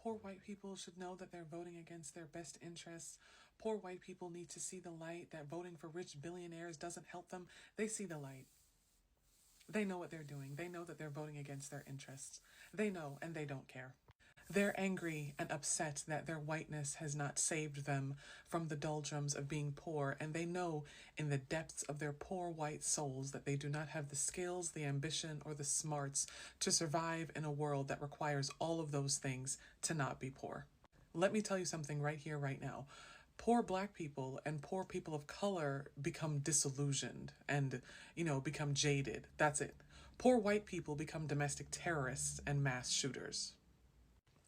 Poor white people should know that they're voting against their best interests. Poor white people need to see the light that voting for rich billionaires doesn't help them. They see the light. They know what they're doing. They know that they're voting against their interests. They know, and they don't care. They're angry and upset that their whiteness has not saved them from the doldrums of being poor, and they know in the depths of their poor white souls that they do not have the skills, the ambition, or the smarts to survive in a world that requires all of those things to not be poor. Let me tell you something right here, right now. Poor black people and poor people of color become disillusioned and, become jaded. That's it. Poor white people become domestic terrorists and mass shooters.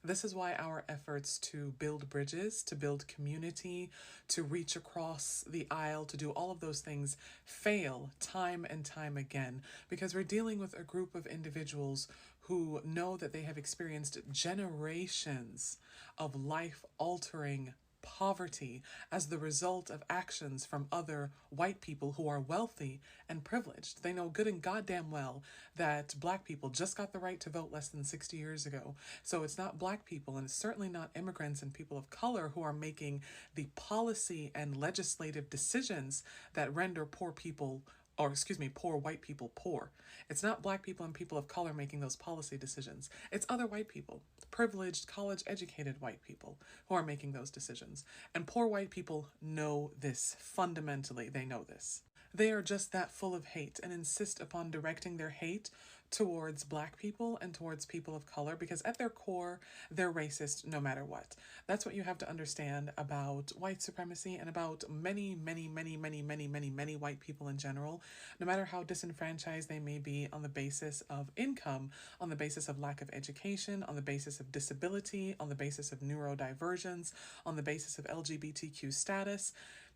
This is why our efforts to build bridges, to build community, to reach across the aisle, to do all of those things fail time and time again, because we're dealing with a group of individuals who know that they have experienced generations of life-altering poverty as the result of actions from other white people who are wealthy and privileged. They know good and goddamn well that black people just got the right to vote less than 60 years ago. So it's not black people, and it's certainly not immigrants and people of color who are making the policy and legislative decisions that render poor white people poor. It's not black people and people of color making those policy decisions. It's other white people, privileged, college-educated white people who are making those decisions. And poor white people know this. Fundamentally, they know this. They are just that full of hate and insist upon directing their hate towards black people and towards people of color because at their core, they're racist no matter what. That's what you have to understand about white supremacy and about many, many, many, many, many, many, many white people in general. No matter how disenfranchised they may be on the basis of income, on the basis of lack of education, on the basis of disability, on the basis of neurodivergence, on the basis of LGBTQ status,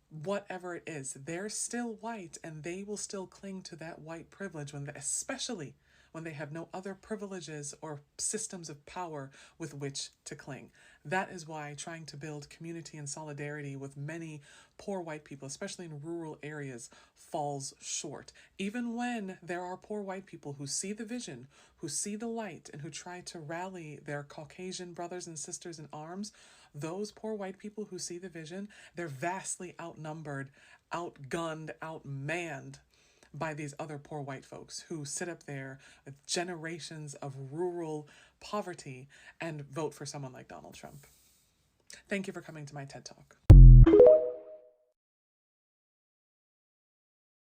whatever it is, they're still white and they will still cling to that white privilege especially when they have no other privileges or systems of power with which to cling. That is why trying to build community and solidarity with many poor white people, especially in rural areas, falls short. Even when there are poor white people who see the vision, who see the light, and who try to rally their Caucasian brothers and sisters in arms, those poor white people who see the vision, they're vastly outnumbered, outgunned, outmanned by these other poor white folks who sit up there with generations of rural poverty and vote for someone like Donald Trump. Thank you for coming to my TED Talk.